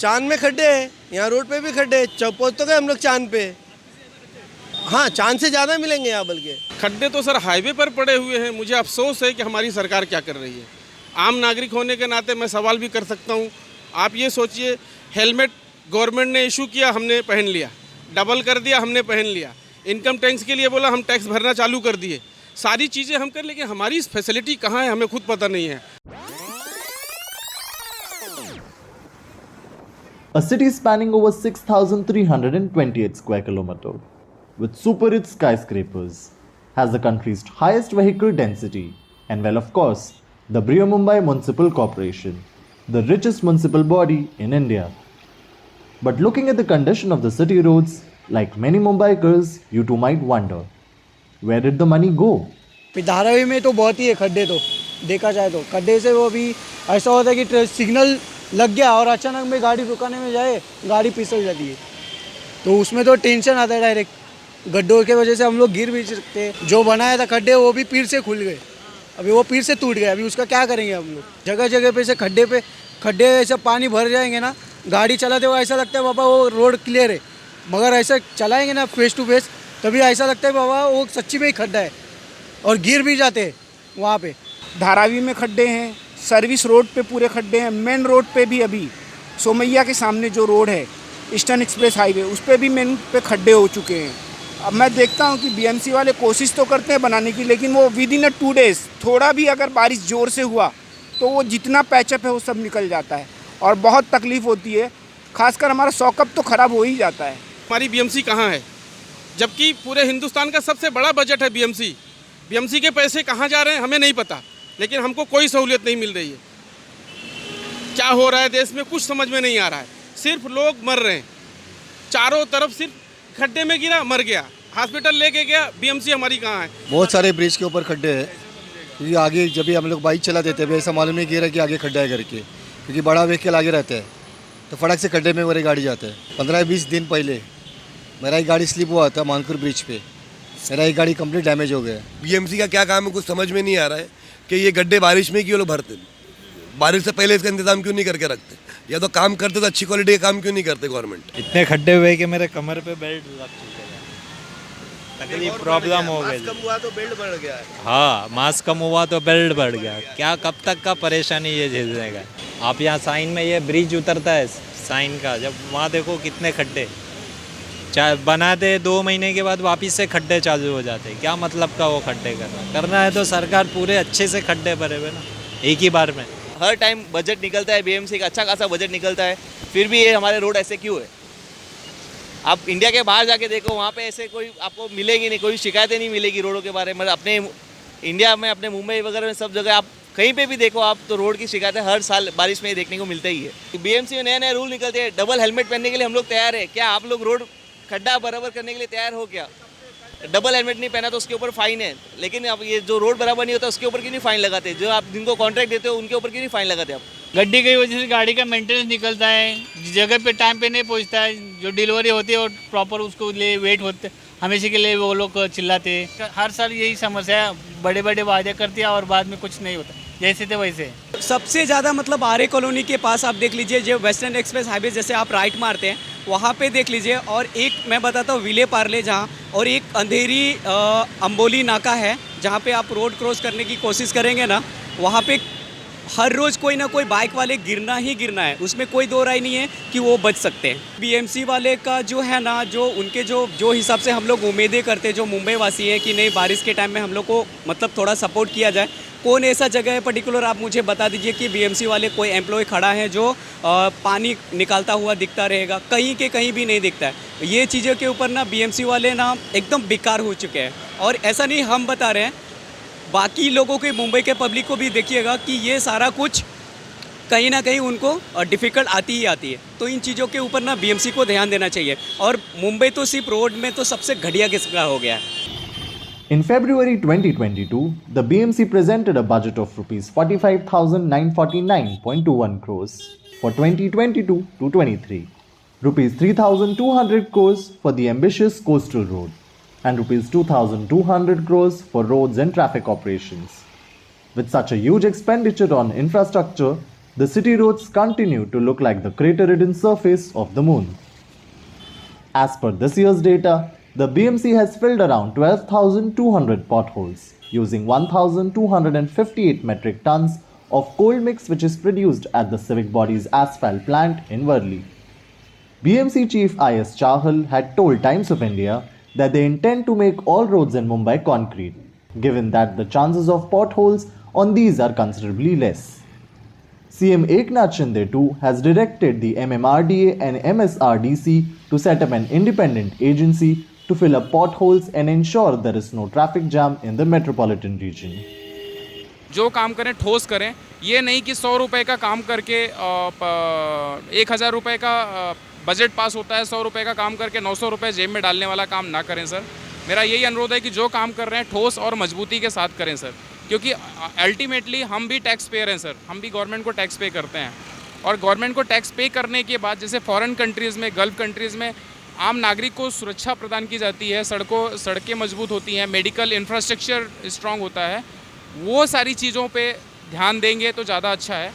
चांद में खड्डे हैं, यहाँ रोड पे भी खड्डे हैं। पहुँच तो गए हम लोग चांद पे। हाँ, चांद से ज़्यादा मिलेंगे यहाँ बल्कि। खड्डे तो सर हाईवे पर पड़े हुए हैं। मुझे अफसोस है कि हमारी सरकार क्या कर रही है। आम नागरिक होने के नाते मैं सवाल भी कर सकता हूँ। आप ये सोचिए, हेलमेट गवर्नमेंट ने इशू किया, हमने पहन लिया, डबल कर दिया, हमने पहन लिया, इनकम टैक्स के लिए बोला, हम टैक्स भरना चालू कर दिए, सारी चीज़ें हम कर, लेकिन हमारी फैसिलिटी कहाँ है हमें खुद पता नहीं है। A city spanning over 6,328 square kilometers, with super rich skyscrapers, has the country's highest vehicle density, and well, of course, the Mumbai Municipal Corporation, the richest municipal body in India. But looking at the condition of the city roads, like many Mumbaikars, you too might wonder, where did the money go? Dharavi में तो बहुत ही है खड्डे, तो देखा जाए तो खड्डे से वो भी ऐसा होता है कि सिग्नल लग गया और अचानक में गाड़ी रुकाने में जाए, गाड़ी फिसल जाती है, तो उसमें तो टेंशन आता है डायरेक्ट। गड्ढों की वजह से हम लोग गिर भी सकते हैं। जो बनाया था खड्डे वो भी पीर से खुल गए, अभी वो पीर से टूट गए, अभी उसका क्या करेंगे हम लोग। जगह जगह पे से खड्डे ऐसा पानी भर जाएंगे ना, गाड़ी चलाते हुए ऐसा लगता है बाबा वो रोड क्लियर है, मगर ऐसा चलाएंगे ना फेस टू फेस, तभी ऐसा लगता है बाबा वो सच्ची में ही खड्डा है, और गिर भी जाते हैं वहाँ पे। धारावी में खड्डे हैं, सर्विस रोड पे पूरे खड्डे हैं, मेन रोड पे भी अभी सोमैया के सामने जो रोड है ईस्टर्न एक्सप्रेस हाईवे, उस पर भी मेन पे खड्डे हो चुके हैं। अब मैं देखता हूँ कि बीएमसी वाले कोशिश तो करते हैं बनाने की, लेकिन वो विद इन 2 डेज़ थोड़ा भी अगर बारिश ज़ोर से हुआ तो वो जितना पैचअप है वो सब निकल जाता है और बहुत तकलीफ़ होती है। खासकर हमारा सौकअप तो ख़राब हो ही जाता है। हमारी बीएमसी कहाँ है, जबकि पूरे हिंदुस्तान का सबसे बड़ा बजट है बीएमसी। बीएमसी के पैसे कहाँ जा रहे हैं हमें नहीं पता, लेकिन हमको कोई सहूलियत नहीं मिल रही है। क्या हो रहा है देश में कुछ समझ में नहीं आ रहा है। सिर्फ लोग मर रहे हैं, चारों तरफ सिर्फ खड्डे में गिरा मर गया, हॉस्पिटल लेके गया, बीएमसी हमारी कहाँ है। बहुत सारे ब्रिज के ऊपर खड्डे हैं, क्योंकि आगे जब भी हम लोग बाइक चला देते हैं ऐसा मालूम नहीं किया कि आगे खड्डा है करके, क्योंकि बड़ा व्हीकल आगे रहता है तो फटक से खड्डे में मेरी गाड़ी जाता है। 15-20 दिन पहले मेरा एक गाड़ी स्लिप हुआ था मानपुर ब्रिज पे, मेरा एक गाड़ी कंप्लीट डैमेज हो गया। बीएमसी का क्या काम है कुछ समझ में नहीं आ रहा है कि ये गड्ढे बारिश में क्यों लोग भरते, बारिश से पहले इसका इंतजाम क्यों नहीं करके रखते, या तो काम करते तो अच्छी क्वालिटी का काम क्यों नहीं करते गवर्नमेंट। इतने खड्डे हुए कि मेरे कमर पे बेल्ट लग चुके हैं, तकलीफ प्रॉब्लम हो गई। कम हुआ तो बेल्ट बढ़ गया है। हाँ, मास कम हुआ तो बेल्ट बढ़ गया। क्या कब तक का परेशानी ये झेलने का। आप यहाँ साइन में ये ब्रिज उतरता है साइन का, जब वहाँ देखो कितने खड्डे, चाहे बनाते 2 महीने के बाद वापस से खड्डे चालू हो जाते। क्या मतलब का वो खड्डे करना है तो सरकार पूरे अच्छे से खड्डे भरे हुए ना एक ही बार में। हर टाइम बजट निकलता है बीएमसी का, अच्छा खासा बजट निकलता है, फिर भी ये हमारे रोड ऐसे क्यों है। आप इंडिया के बाहर जाके देखो, वहाँ पे ऐसे कोई आपको मिलेगी नहीं, कोई शिकायतें नहीं मिलेगी रोडों के बारे में। अपने इंडिया में, अपने मुंबई वगैरह में, सब जगह आप कहीं पे भी देखो आप तो रोड की शिकायतें हर साल बारिश में देखने को मिलता ही है। बीएमसी में नए नए रूल निकलते हैं। डबल हेलमेट पहनने के लिए हम लोग तैयार है क्या? आप लोग रोड खड्डा बराबर करने के लिए तैयार हो क्या? डबल हेलमेट नहीं पहना तो उसके ऊपर फाइन है, लेकिन अब ये जो रोड बराबर नहीं होता उसके ऊपर क्यों नहीं फाइन लगाते? जो आप जिनको कॉन्ट्रैक्ट देते हो उनके ऊपर क्यों नहीं फाइन लगाते आप? गड्ढे की वजह से गाड़ी का मेंटेनेंस निकलता है, जगह पे टाइम पे नहीं पहुंचता है, जो डिलीवरी होती है और प्रॉपर उसको लिए वेट होते, हमेशा के लिए वो लोग चिल्लाते हैं। हर साल यही समस्या है, बड़े बड़े वादे करती है और बाद में कुछ नहीं होता, जैसे थे वैसे। सबसे ज़्यादा मतलब आर्य कॉलोनी के पास आप देख लीजिए, जो वेस्टर्न एक्सप्रेस हाईवे जैसे आप राइट मारते हैं वहाँ पे देख लीजिए, और एक मैं बताता हूँ विले पार्ले जहाँ, और एक अंधेरी अम्बोली नाका है जहाँ पे आप रोड क्रॉस करने की कोशिश करेंगे ना, वहाँ पे हर रोज़ कोई ना कोई बाइक वाले गिरना ही गिरना है, उसमें कोई दो राय नहीं है कि वो बच सकते हैं। बीएमसी वाले का जो है ना, जो उनके जो हिसाब से हम लोग उम्मीदें करते हैं, जो मुंबई वासी हैं कि नहीं बारिश के टाइम में हम लोग को मतलब थोड़ा सपोर्ट किया जाए, कौन ऐसा जगह है पर्टिकुलर आप मुझे बता दीजिए कि बीएमसी वाले कोई एम्प्लॉय खड़ा है जो पानी निकालता हुआ दिखता रहेगा? कहीं के कहीं भी नहीं दिखता है। ये चीज़ों के ऊपर ना बीएमसी वाले ना एकदम बेकार हो चुके हैं, और ऐसा नहीं हम बता रहे हैं, बाकी लोगों के मुंबई के पब्लिक को भी देखिएगा कि ये सारा कुछ कहीं ना कहीं उनको डिफ़िकल्ट आती ही आती है। तो इन चीज़ों के ऊपर ना बीएमसी को ध्यान देना चाहिए, और मुंबई तो सिर्फ रोड में तो सबसे घटिया किस्म का हो गया है। In February 2022, the BMC presented a budget of Rs 45,949.21 crores for 2022 to 23, Rs 3,200 crores for the ambitious coastal road, and Rs 2,200 crores for roads and traffic operations. With such a huge expenditure on infrastructure, the city roads continue to look like the crater-ridden surface of the moon. As per this year's data, the BMC has filled around 12,200 potholes using 1,258 metric tons of coal mix which is produced at the civic body's asphalt plant in Worli. BMC Chief I.S. Chahal had told Times of India that they intend to make all roads in Mumbai concrete, given that the chances of potholes on these are considerably less. CM Eknath Shinde too has directed the MMRDA and MSRDC to set up an independent agency to fill up potholes and ensure there is no traffic jam in the metropolitan region. जो काम करें ठोस करें, ये नहीं कि 100 रुपये का काम करके 1,000 रुपये का बजट पास होता है, 100 रुपये का काम करके 900 रुपये जेब में डालने वाला काम ना करें सर। मेरा यही अनुरोध है कि जो काम कर रहे हैं ठोस और मजबूती के साथ करें सर, क्योंकि अल्टीमेटली हम भी टैक्स पेयर हैं सर, हम भी गवर्नमेंट को टैक्स पे करते हैं। और गवर्नमेंट को टैक्स पे करने के बाद जैसे फॉरेन कंट्रीज़ में, गल्फ़ कंट्रीज़ में आम नागरिक को सुरक्षा प्रदान की जाती है, सड़कें मजबूत होती हैं, मेडिकल इंफ्रास्ट्रक्चर स्ट्रॉन्ग होता है, वो सारी चीज़ों पे ध्यान देंगे तो ज़्यादा अच्छा है।